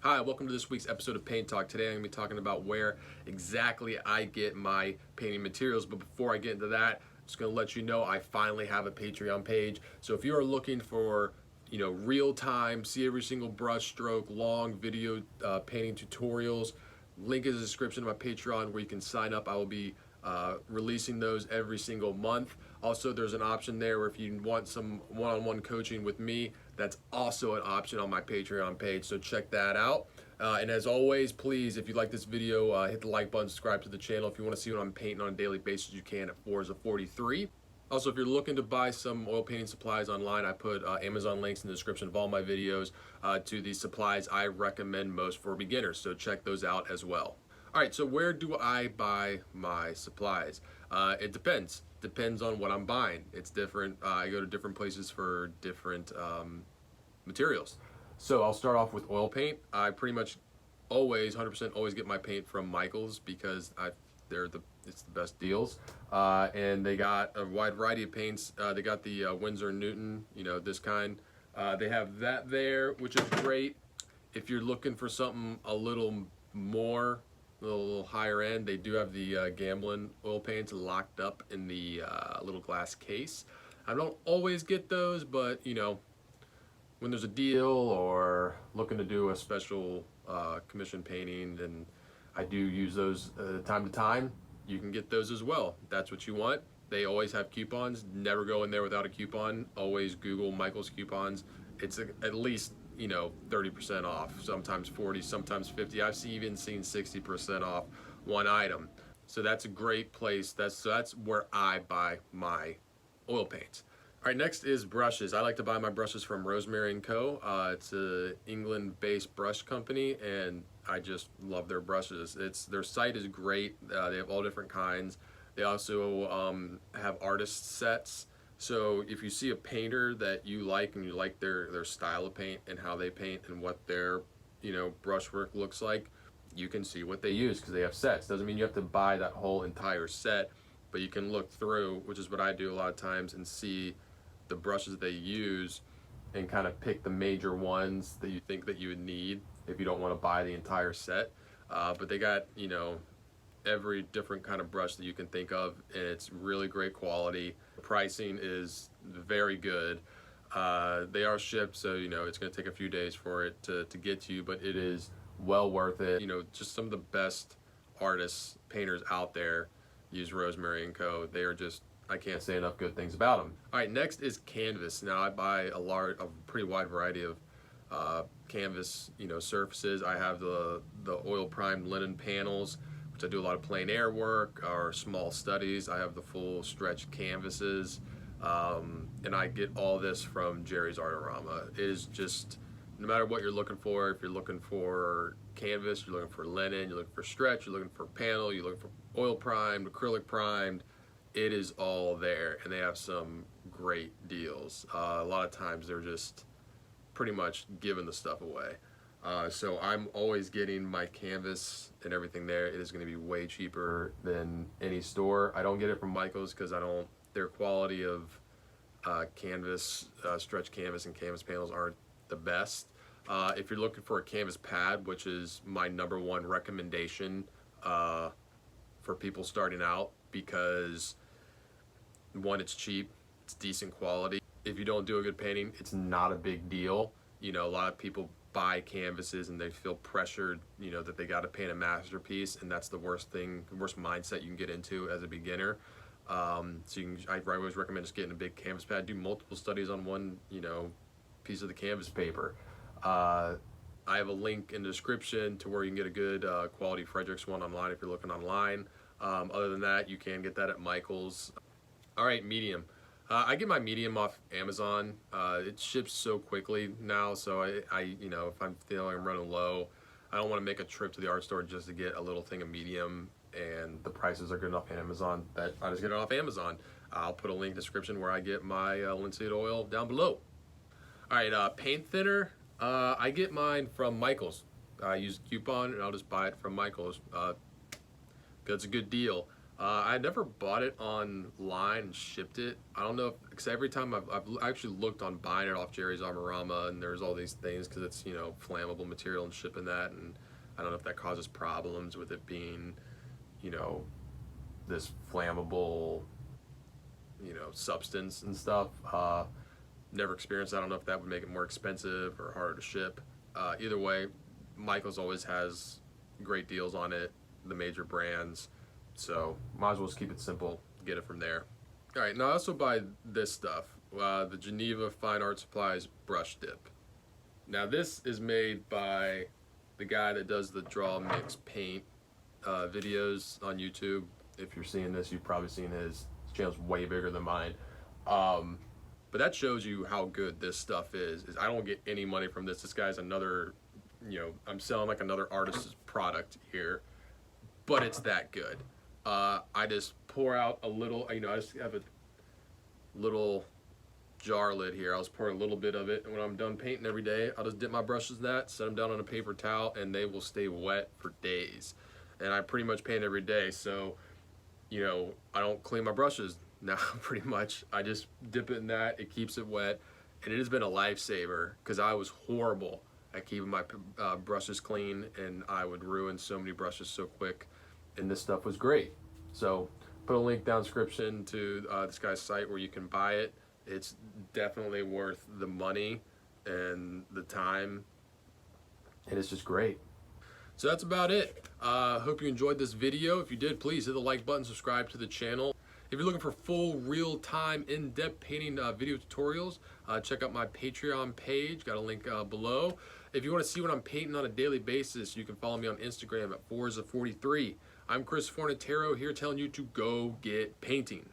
Hi, welcome to this week's episode of Paint Talk. Today I'm going to be talking about where exactly I get my painting materials. But before I get into that, I'm just going to let you know I finally have a Patreon page. So if you are looking for real time, see every single brush stroke, long video painting tutorials, link is in the description of my Patreon where you can sign up. I will be releasing those every single month. Also, there's an option there where if you want some one-on-one coaching with me, that's also an option on my Patreon page, so check that out. And as always, please, if you like this video, hit the like button, subscribe to the channel. If you want to see what I'm painting on a daily basis, you can at Forza43. Also, if you're looking to buy some oil painting supplies online, I put Amazon links in the description of all my videos to the supplies I recommend most for beginners, so check those out as well. All right, so where do I buy my supplies? It depends on what I'm buying. It's different. I go to different places for different materials. So I'll start off with oil paint. I pretty much always, 100% always get my paint from Micheals because it's the best deals. And they got a wide variety of paints. They got the Winsor & Newton, this kind. They have that there, which is great. If you're looking for something a little higher end, they do have the Gamblin oil paints locked up in the little glass case. I don't always get those, but when there's a deal or looking to do a special commission painting, then I do use those time to time. You can get those as well. That's what you want. They always have coupons. Never go in there without a coupon. Always Google Micheals coupons. It's at least 30% off, sometimes 40, sometimes 50. I've even seen 60% off one item. So that's a great place. That's where I buy my oil paints. All right, next is brushes. I like to buy my brushes from Rosemary & Co. It's a England-based brush company, and I just love their brushes. Their site is great. They have all different kinds. They also have artist sets. So if you see a painter that you like and you like their style of paint and how they paint and what their brushwork looks like, you can see what they use because they have sets. Doesn't mean you have to buy that whole entire set, but you can look through, which is what I do a lot of times, and see the brushes they use and kind of pick the major ones that you think that you would need if you don't want to buy the entire set. But they got every different kind of brush that you can think of, and it's really great quality. The pricing is very good. They are shipped, so it's going to take a few days for it to get to you, but it is well worth it. Just some of the best artists, painters out there use Rosemary & Co. They are just, I can't say enough good things about them. All right, next is canvas. Now I buy a pretty wide variety of canvas surfaces. I have the oil primed linen panels, which I do a lot of plein air work or small studies. I have the full stretch canvases, and I get all this from Jerry's Artorama. It is just, no matter what you're looking for, if you're looking for canvas, you're looking for linen, you're looking for stretch, you're looking for panel, you're looking for oil primed, acrylic primed, it is all there, and they have some great deals. A lot of times they're just pretty much giving the stuff away. So I'm always getting my canvas and everything there. It is going to be way cheaper than any store. I don't get it from Micheals because their quality of canvas, stretch canvas and canvas panels aren't the best. If you're looking for a canvas pad, which is my #1 recommendation for people starting out, because one, it's cheap, it's decent quality. If you don't do a good painting, it's not a big deal. A lot of people buy canvases and they feel pressured, that they got to paint a masterpiece, and that's the worst mindset you can get into as a beginner. I always recommend just getting a big canvas pad. Do multiple studies on one, piece of the canvas paper. I have a link in the description to where you can get a good quality Fredericks one online if you're looking online. Other than that, you can get that at Micheals. All right, medium. I get my medium off Amazon. It ships so quickly now, so I if I'm feeling I'm running low, I don't want to make a trip to the art store just to get a little thing of medium, and the prices are good enough on Amazon that I just get it off Amazon. I'll put a link in the description where I get my linseed oil down below. All right, paint thinner. I get mine from Micheals. I use a coupon and I'll just buy it from Micheals. That's a good deal. I never bought it online and shipped it. I don't know if, because every time I've actually looked on buying it off Jerry's Armorama, and there's all these things because it's, you know, flammable material and shipping that, and I don't know if that causes problems with it being, you know, this flammable, you know, substance and stuff. Never experienced. I don't know if that would make it more expensive or harder to ship. Either way, Micheals always has great deals on it, the major brands. So might as well just keep it simple, get it from there. All right, now I also buy this stuff, the Geneva Fine Art Supplies brush dip. Now this is made by the guy that does the draw mix paint videos on YouTube. If you're seeing this, you've probably seen his channel's way bigger than mine. But that shows you how good this stuff is I don't get any money from this. This guy's another, you know, I'm selling like another artist's product here, but it's that good. I just pour out a little, you know, I just have a little jar lid here. I'll just pour a little bit of it, and when I'm done painting every day, I'll just dip my brushes in that, set them down on a paper towel, and they will stay wet for days. And I pretty much paint every day, so, you know, I don't clean my brushes now, pretty much. I just dip it in that, it keeps it wet, and it has been a lifesaver, because I was horrible at keeping my brushes clean, and I would ruin so many brushes so quick. And this stuff was great. So put a link down in the description to this guy's site where you can buy it. It's definitely worth the money and the time, and it's just great. So that's about it. Hope you enjoyed this video. If you did, please hit the like button, subscribe to the channel. If you're looking for full, real-time, in-depth painting video tutorials, check out my Patreon page. Got a link below. If you want to see what I'm painting on a daily basis, you can follow me on Instagram at Forza43. I'm Chris Fornatero here telling you to go get painting.